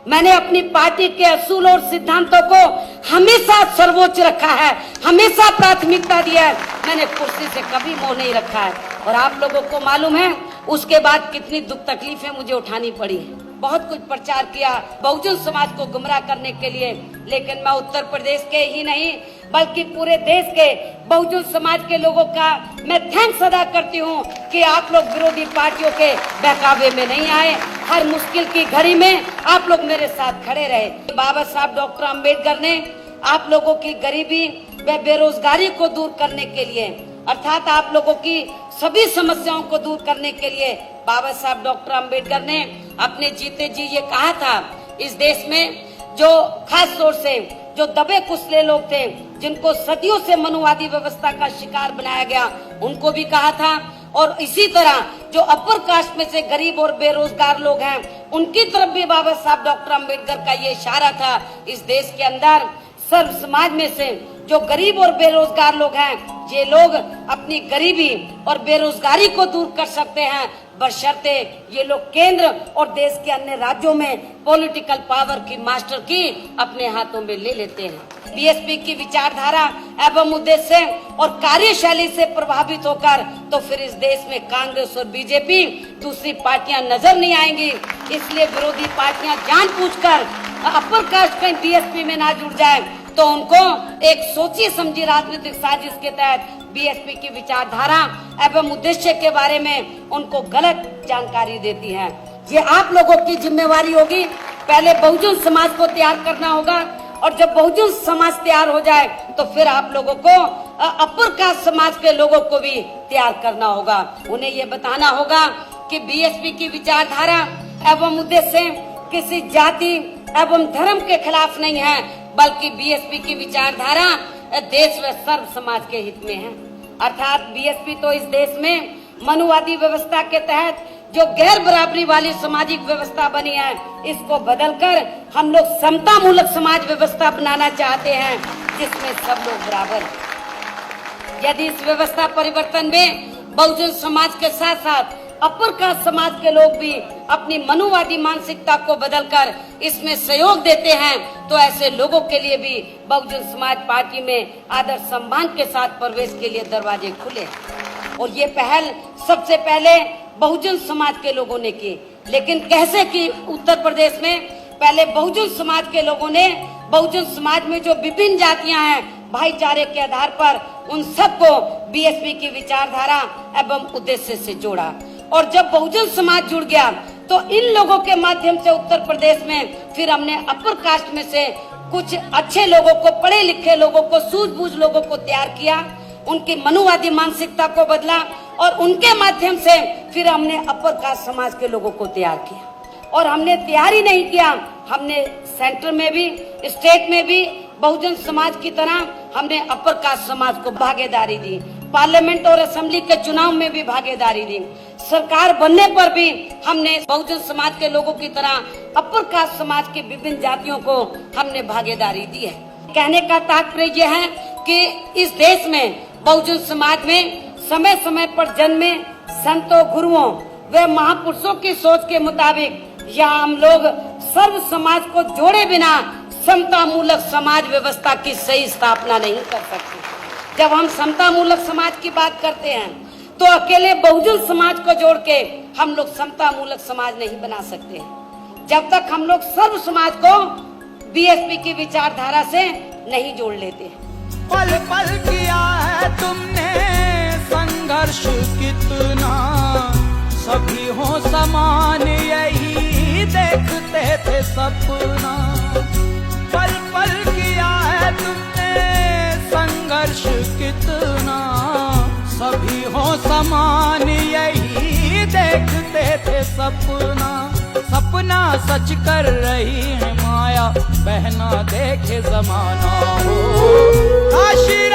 मैंने अपनी पार्टी के असूल और सिद्धांतों को हमेशा सर्वोच्च रखा है, हमेशा प्राथमिकता दिया है। मैंने कुर्सी से कभी मोह नहीं रखा है। और आप लोगों को मालूम है उसके बाद कितनी दुख तकलीफें मुझे उठानी पड़ी है। बहुत कुछ प्रचार किया बहुजन समाज को गुमराह करने के लिए, लेकिन मैं उत्तर प्रदेश के ही नहीं बल्कि पूरे देश के बहुजन समाज के लोगों का मैं थैंक्स अदा करती हूँ कि आप लोग विरोधी पार्टियों के बहकावे में नहीं आए। हर मुश्किल की घड़ी में आप लोग मेरे साथ खड़े रहे। बाबा साहब डॉक्टर अम्बेडकर ने आप लोगों की गरीबी व बेरोजगारी को दूर करने के लिए, अर्थात आप लोगों की सभी समस्याओं को दूर करने के लिए बाबा साहब डॉक्टर अम्बेडकर ने अपने जीते जी ये कहा था, इस देश में जो खास तौर से जो दबे कुचले लोग थे, जिनको सदियों से मनुवादी व्यवस्था का शिकार बनाया गया, उनको भी कहा था। और इसी तरह जो अपर कास्ट में से गरीब और बेरोजगार लोग हैं, उनकी तरफ भी बाबा साहब डॉक्टर अम्बेडकर का ये इशारा था। इस देश के अंदर सर्व समाज में से जो गरीब और बेरोजगार लोग हैं, ये लोग अपनी गरीबी और बेरोजगारी को दूर कर सकते हैं, बशर्ते ये लोग केंद्र और देश के अन्य राज्यों में पॉलिटिकल पावर की मास्टर की अपने हाथों में ले लेते हैं। बीएसपी की विचारधारा एवं उद्देश्य और कार्यशैली से प्रभावित होकर तो फिर इस देश में कांग्रेस और बीजेपी दूसरी पार्टियां नजर नहीं आएंगी। इसलिए विरोधी पार्टियां जानबूझकर अपर कास्ट कहीं बीएसपी में ना जुड़ जाए, तो उनको एक सोची समझी राजनीतिक साजिश के तहत बीएसपी की विचारधारा एवं उद्देश्य के बारे में उनको गलत जानकारी देती है। ये आप लोगों की जिम्मेवारी होगी। पहले बहुजन समाज को तैयार करना होगा, और जब बहुजन समाज तैयार हो जाए तो फिर आप लोगों को अपर कास्ट समाज के लोगों को भी तैयार करना होगा। उन्हें ये बताना होगा कि बीएसपी की विचारधारा एवं उद्देश्य किसी जाति एवं धर्म के खिलाफ नहीं है, बल्कि बीएसपी की विचारधारा देश व सर्व समाज के हित में है। अर्थात बीएसपी तो इस देश में मनुवादी व्यवस्था के तहत जो गैर बराबरी वाली सामाजिक व्यवस्था बनी है, इसको बदलकर हम लोग समता मूलक समाज व्यवस्था बनाना चाहते हैं, जिसमें सब लोग बराबर हैं। यदि इस व्यवस्था परिवर्तन में बहुजन समाज के साथ साथ अपर कास्ट समाज के लोग भी अपनी मनुवादी मानसिकता को बदलकर इसमें सहयोग देते हैं, तो ऐसे लोगों के लिए भी बहुजन समाज पार्टी में आदर सम्मान के साथ प्रवेश के लिए दरवाजे खुले। और ये पहल सबसे पहले बहुजन समाज के लोगों ने की। लेकिन कैसे की? उत्तर प्रदेश में पहले बहुजन समाज के लोगों ने बहुजन समाज में जो विभिन्न जातियां हैं, भाईचारे के आधार पर उन सबको बीएसपी की विचारधारा एवं उद्देश्य से जोड़ा। और जब बहुजन समाज जुड़ गया तो इन लोगों के माध्यम से उत्तर प्रदेश में फिर हमने अपर कास्ट में से कुछ अच्छे लोगों को, पढ़े लिखे लोगों को, सूझबूझ लोगों को तैयार किया, उनकी मनुवादी मानसिकता को बदला, और उनके माध्यम से फिर हमने अपर कास्ट समाज के लोगों को तैयार किया। और हमने तैयार ही नहीं किया, हमने सेंटर में भी, स्टेट में भी बहुजन समाज की तरह हमने अपर कास्ट समाज को भागीदारी दी। पार्लियामेंट और असेंबली के चुनाव में भी भागीदारी दी। सरकार बनने पर भी हमने बहुजन समाज के लोगों की तरह अपर कास्ट समाज की विभिन्न जातियों को हमने भागीदारी दी है। कहने का तात्पर्य यह है कि इस देश में बहुजन समाज में समय समय पर जन्मे संतों, गुरुओं व महापुरुषों की सोच के मुताबिक यहाँ हम लोग सर्व समाज को जोड़े बिना समता मूलक समाज व्यवस्था की सही स्थापना नहीं कर सकते। जब हम समता मूलक समाज की बात करते हैं तो अकेले बहुजन समाज को जोड़ के हम लोग समता मूलक समाज नहीं बना सकते, जब तक हम लोग सर्व समाज को बीएसपी की विचारधारा से नहीं जोड़ लेते। पल पल किया है तुमने संघर्ष कितना, सभी हो समान यही देखते थे सपना। पल पल किया है तुमने संघर्ष कितना, सभी हो समान यही देखते थे सपना। सपना सच कर रही है माया, बहना देखे जमाना हो। काशी